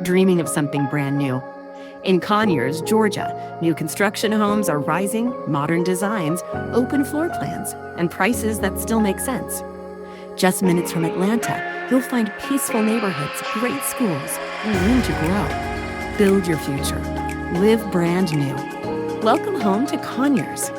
Dreaming of something brand new? In Conyers, Georgia, new construction homes are rising, modern designs, open floor plans, and prices that still make sense. Just minutes from Atlanta, you'll find peaceful neighborhoods, great schools, and room to grow. Build your future. Live brand new. Welcome home to Conyers.